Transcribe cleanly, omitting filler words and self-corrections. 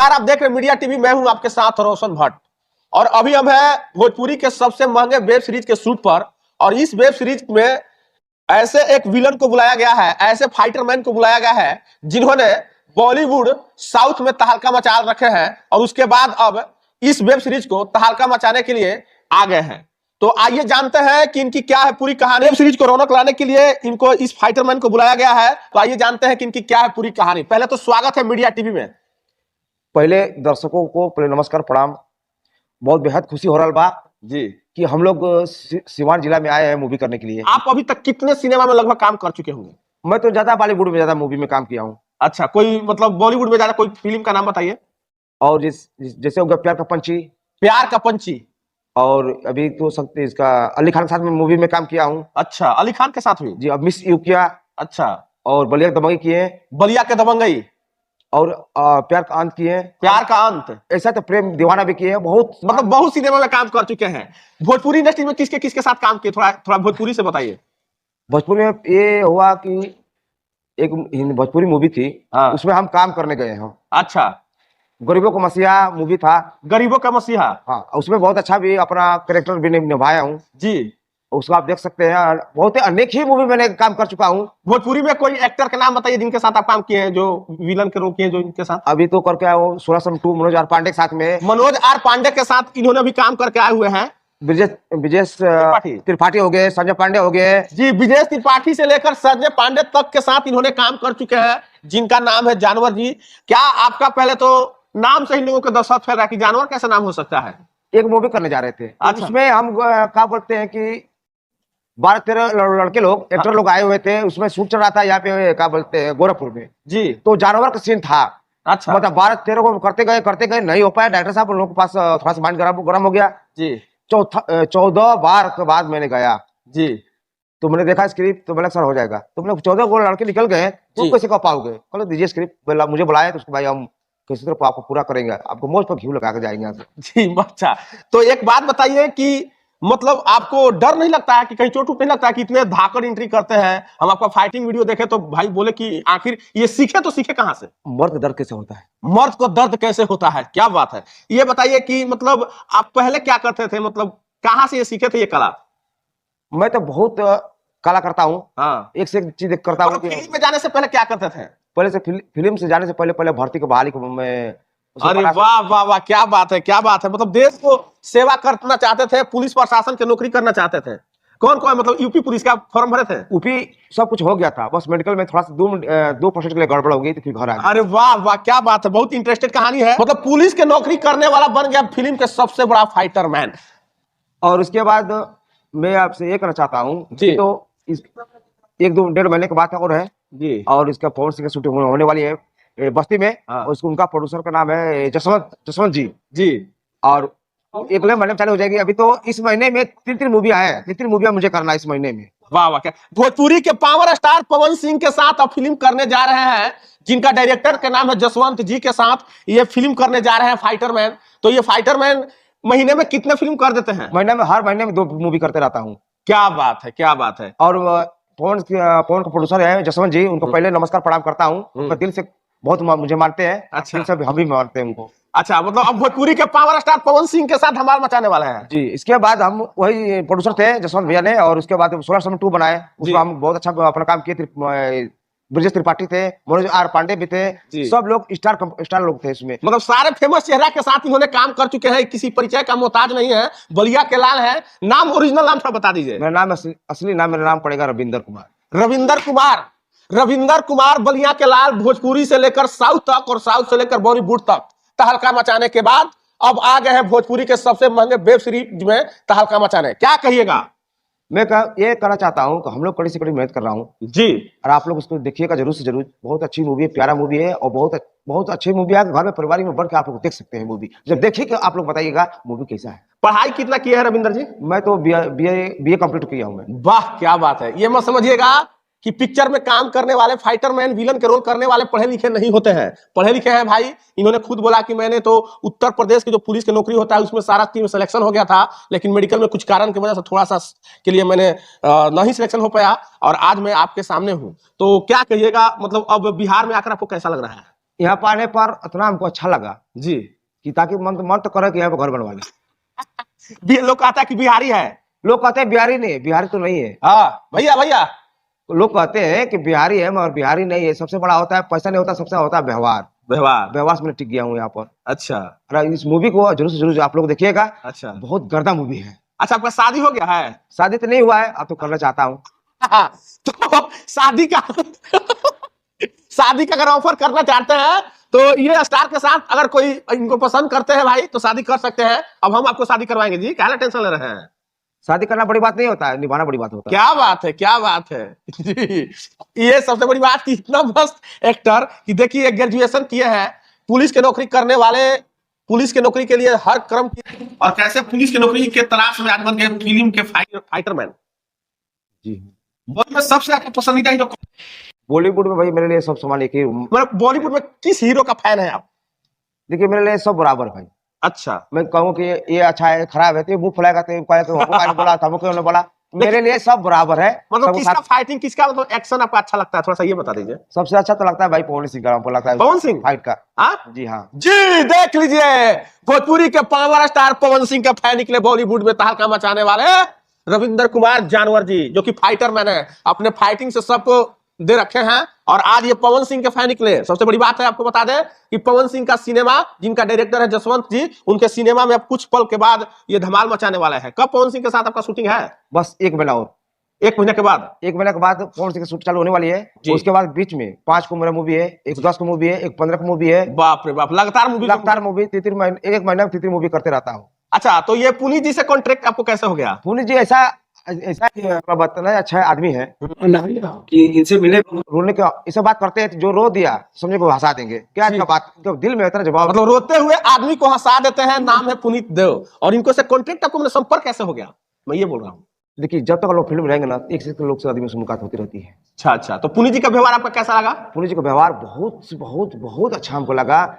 नमस्कार, आप देख रहे हैं मीडिया टीवी। मैं हूं आपके साथ रोशन भट्ट और अभी हम हैं भोजपुरी के सबसे महंगे वेब सीरीज के शूट पर। और इस वेब सीरीज में ऐसे एक विलन को बुलाया गया है, ऐसे फाइटर मैन को बुलाया गया है जिन्होंने बॉलीवुड साउथ में तहलका मचा रखे हैं और उसके बाद अब इस वेब सीरीज को तहलका मचाने के लिए आ गए हैं। तो आइए जानते हैं कि इनकी क्या है पूरी कहानी। वेब सीरीज को रौनक लाने के लिए इनको इस फाइटर मैन को बुलाया गया है। तो आइए जानते हैं कि इनकी क्या है पूरी कहानी। पहले तो स्वागत है मीडिया टीवी में। पहले दर्शकों को पहले नमस्कार प्रणाम। बहुत बेहद खुशी हो रहा बा जी कि हम लोग सिवान जिला में आए हैं मूवी करने के लिए। आप अभी तक कितने सिनेमा में लगभग काम कर चुके होंगे? मैं तो ज्यादा बॉलीवुड में ज्यादा मूवी में काम किया हूँ। अच्छा, कोई मतलब बॉलीवुड में ज्यादा कोई फिल्म का नाम बताइए। और जैसे हो गया प्यार का पंछी। प्यार का पंछी। और अभी तो सकते इसका अली खान के साथ में मूवी में काम किया हूँ। अच्छा, अली खान के साथ भी? जी। अब मिस यू किया। अच्छा। और बलिया के दबंगी किए। बलिया के दबंगई। और प्यार का अंत किए। प्यार का अंत। ऐसा तो प्रेम दीवाना भी किए। बहुत मतलब बहुत सिनेमा में काम कर चुके हैं। भोजपुरी इंडस्ट्री में किसके किसके साथ काम किए? थोड़ा भोजपुरी से बताइए। भोजपुरी में ये हुआ कि एक भोजपुरी मूवी थी। हाँ। उसमें हम काम करने गए हैं। अच्छा। गरीबों का मसीहा मूवी था। गरीबों का मसीहा। हाँ, उसमें बहुत अच्छा भी अपना कैरेक्टर भी निभाया हूँ जी। उसको आप देख सकते हैं। बहुत अनेक ही मूवी मैंने काम कर चुका हूँ। भोजपुरी में कोई एक्टर का नाम बताइए जिनके साथ आप काम किए हैं, जो विलन के रोल किए हैं, जो इनके साथ। अभी तो करके आया हूँ 1602 मनोज आर पांडे के साथ में। मनोज आर पांडे के साथ इन्होंने भी काम करके आए हुए हैं। ब्रिजेश त्रिपाठी हो गए, संजय पांडे हो गए। जी। ब्रिजेश त्रिपाठी से लेकर संजय पांडे तक के साथ इन्होंने काम कर चुके हैं, जिनका नाम है जानवर जी। क्या आपका पहले तो नाम से ही लोगों को दशक फैल रहा है कि जानवर कैसा नाम हो सकता है? एक मूवी करने जा रहे थे। अच्छा। उसमें हम क्या बोलते हैं कि 12-13 लड़के लोग एक्टर लोग आए हुए थे। उसमें शूट चल रहा था यहाँ पे क्या बोलते हैं गोरखपुर में। जी। तो जानवर का सीन था। अच्छा। मतलब 12-13 को करते गए नहीं हो पाया। डायरेक्टर साहब उन लोगों के पास थोड़ा सा माइंड गर्म हो गया। जी। 14 बार के बाद मैंने गया। जी। तो मैंने देखा स्क्रिप्ट तो बोला सर हो जाएगा। तो मैंने 14 को लड़के निकल गए, तुम कैसे कर पाओगे? बोले दीजिए स्क्रिप्ट। बोला मुझे बुलाया तो उसको भाई हम किसी तरह आपको पूरा करेंगे, आपको मोज पर घी लगा के जाएंगे यहाँ से। जी। अच्छा, तो एक बात बताइए कि मतलब आपको डर नहीं लगता है कि कहीं चोट नहीं लगता है कि इतने धाकड़ एंट्री करते हैं? हम आपका फाइटिंग वीडियो देखे तो भाई बोले कि आखिर ये सीखे तो सीखे कहाँ से? मर्द दर्द कैसे होता है? मर्द को दर्द कैसे होता है? क्या बात है। ये बताइए कि मतलब आप पहले क्या करते थे, मतलब कहाँ से ये सीखे थे ये कला? मैं तो बहुत कला करता हूँ। हाँ। एक से एक चीज करता हूँ। फिल्म में जाने से पहले क्या करते थे? पहले से फिल्म से जाने से पहले भर्ती को बहाली को मैं। अरे वाह वाह वाह, क्या बात है, क्या बात है। मतलब देश को सेवा करना चाहते थे, पुलिस प्रशासन की नौकरी करना चाहते थे। कौन कौन मतलब यूपी पुलिस का फॉर्म भरे थे? यूपी सब कुछ हो गया था, बस मेडिकल में थोड़ा सा 2% के लिए गड़बड़ हो गई तो फिर घर आ गया। अरे वाह वाह, क्या बात है, बहुत इंटरेस्टेड कहानी है। मतलब पुलिस के नौकरी करने वाला बन गया फिल्म के सबसे बड़ा फाइटर मैन। और उसके बाद मैं आपसे ये कहना चाहता हूँ तो इस 1-2-1.5 महीने के बाद और है जी। और इसका पवन सिंह की शूटिंग होने वाली है बस्ती में। और उसको उनका प्रोड्यूसर का नाम है जसवंत जी। जी। और 1 महीने में चालू हो जाएगी। अभी तो इस महीने में 3 मूवियां हैं। 3 मूवियां मुझे करना है इस महीने में। वाह वाह, क्या भोजपुरी के पावर स्टार पवन सिंह के साथ अब फिल्म करने जा रहे हैं, जिनका डायरेक्टर का नाम है जसवंत जी के साथ ये फिल्म करने जा रहे हैं फाइटर मैन। तो ये फाइटर मैन महीने में कितने फिल्म कर देते हैं? हर महीने में 2 मूवी करते रहता हूँ। क्या बात है, क्या बात है। और पवन का प्रोड्यूसर है जसवंत जी, उनको पहले नमस्कार प्रणाम करता हूँ। उनका दिल से बहुत मुझे मानते हैं। अच्छा। दिल से हम भी मानते हैं उनको। अच्छा, मतलब अब भोजपुरी के पावर स्टार पवन सिंह के साथ धमाल मचाने वाले हैं जी। इसके बाद हम वही प्रोड्यूसर थे जसवंत भैया ने, और उसके बाद 1602 बनाए। उसको हम बहुत अच्छा अपना काम किए। ब्रिजेश त्रिपाठी थे, मनोज आर पांडे भी थे, सब लोग स्टार लोग थे इसमें। मतलब सारे फेमस चेहरा के साथ इन्होंने काम कर चुके हैं, किसी परिचय का मोहताज नहीं है। बलिया के लाल है। नाम ओरिजिनल नाम थोड़ा बता दीजिए। मेरा नाम असली नाम, मेरा नाम पड़ेगा रविंदर कुमार। रविंदर कुमार बलिया के लाल। भोजपुरी से लेकर साउथ तक और साउथ से लेकर बॉलीवुड तक तहलका मचाने के बाद अब आ गए हैं भोजपुरी के सबसे महंगे वेब सीरीज में तहलका मचाने। क्या कहिएगा? मैं ये कहना चाहता हूँ कि हम लोग कड़ी से कड़ी मेहनत कर रहा हूँ जी। और आप लोग उसको देखिएगा जरूर से जरूर। बहुत अच्छी मूवी है, प्यारा मूवी है और बहुत अच्छी मूवी है। घर में परिवार में बढ़ के आप लोग देख सकते हैं मूवी। जब देखिए आप लोग बताइएगा मूवी कैसा है। पढ़ाई कितना किया है रविंदर जी? मैं तो BA कंप्लीट किया हूँ मैं। वाह, क्या बात है। ये मत समझिएगा कि पिक्चर में काम करने वाले फाइटर मैन विलन के रोल करने वाले पढ़े लिखे नहीं होते हैं। पढ़े लिखे हैं भाई। इन्होंने खुद बोला कि मैंने तो उत्तर प्रदेश की जो पुलिस की नौकरी होता है उसमें सारा टीम सिलेक्शन हो गया था, लेकिन मेडिकल में कुछ कारण की वजह से थोड़ा सा के लिए मैंने नहीं सिलेक्शन हो पाया और आज मैं आपके सामने हूं। तो क्या कहिएगा, मतलब अब बिहार में आकर आपको कैसा लग रहा है? यहाँ पर आने पर इतना हमको अच्छा लगा जी। कि ताकि मन तो करे कि यहाँ पर घर बनवा ले। लोग कहता है कि बिहारी है। लोग कहते हैं बिहारी नहीं, बिहारी तो नहीं है। हाँ भैया भैया। लोग कहते हैं कि बिहारी है मगर बिहारी नहीं है। सबसे बड़ा होता है पैसा नहीं होता, सबसे होता है व्यवहार। व्यवहार। व्यवहार से मैं टिक गया हूँ यहाँ पर। अच्छा और इस मूवी को जरूर से जरूर आप लोग देखिएगा। अच्छा। बहुत गर्दा मूवी है। अच्छा, आपका शादी हो गया है? शादी तो नहीं हुआ है, अब तो करना चाहता हूँ। तो शादी का शादी का अगर ऑफर करना चाहते हैं तो ये स्टार के साथ अगर कोई इनको पसंद करते हैं भाई तो शादी कर सकते हैं। अब हम आपको शादी करवाएंगे जी, क्या टेंशन ले रहे हैं? शादी करना बड़ी बात नहीं होता है, निभाना बड़ी बात होता है। क्या बात है, क्या बात है जी। ये सबसे बड़ी बात कि इतना मस्त एक्टर कि देखिए ग्रेजुएशन किए हैं, पुलिस की नौकरी करने वाले, पुलिस की नौकरी के लिए हर क्रम की, और कैसे पुलिस की नौकरी के तलाश में आज बन गए फिल्म के फाइटरमैन जी। में सबसे आपका पसंदीदा हीरो? बॉलीवुड में भाई मेरे लिए सब समान एक ही। मतलब बॉलीवुड में किस हीरो का फैन है आप? देखिए मेरे लिए सब बराबर भाई। अच्छा। मैं कहूँ कि ये अच्छा है खराब है तो मुंह फुलाएगा तो हमको बोला था, हमको बोला। मेरे लिए सब बराबर है। मतलब किसका फाइटिंग, किसका मतलब एक्शन आपको अच्छा लगता है, थोड़ा सा ये बता दीजिए। सबसे अच्छा तो लगता है भाई पवन सिंह का, हमको लगता है पवन सिंह फाइट का। हाँ जी हाँ जी। देख लीजिए भोजपुरी के पावर स्टार पवन सिंह का फैन निकले बॉलीवुड में तहलका मचाने वाले रविंद्र कुमार जानवर जी, जो कि फाइटर मैन है, अपने फाइटिंग से सबको दे रखे हैं। और आज ये पवन सिंह के फैन निकले। सबसे बड़ी बात है आपको बता दें कि पवन सिंह का सिनेमा, जिनका डायरेक्टर है जसवंत जी, उनके सिनेमा में अब कुछ पल के बाद ये धमाल मचाने वाला है। कब पवन सिंह के साथ आपका शूटिंग है? बस 1 महीना और। 1 महीने के बाद? 1 महीने के बाद पवन सिंह की शूट चालू होने वाली है। उसके बाद बीच में 5 को मेरा मूवी है, एक 10 को मूवी है, एक 15 को मूवी है। बाप रे बाप, लगातार मूवी 3 महीने 1 महीने में 3 मूवी करते रहता हूँ। अच्छा, तो ये पुनीत जी से कॉन्ट्रैक्ट आपको कैसे हो गया? पुनीत जी ऐसा बताना अच्छा आदमी है कि इनसे मिले रोने के ऐसा बात करते हैं जो रो दिया समझे को हंसा देंगे। क्या इनका बात तो दिल में इतना जवाब, मतलब रोते हुए आदमी को हंसा देते हैं। नाम है पुनीत देव, और इनको से कॉन्ट्रैक्ट आपको मतलब संपर्क कैसे हो गया, मैं ये बोल रहा हूँ। देखिए जब तक लोग फिल्म रहेंगे ना, एक से लोग से आदमी से मुलाकात होती रहती है। अच्छा अच्छा, तो पुनीत जी का व्यवहार आपका कैसा लगा? पुनीत जी का व्यवहार बहुत बहुत बहुत अच्छा हमको लगा।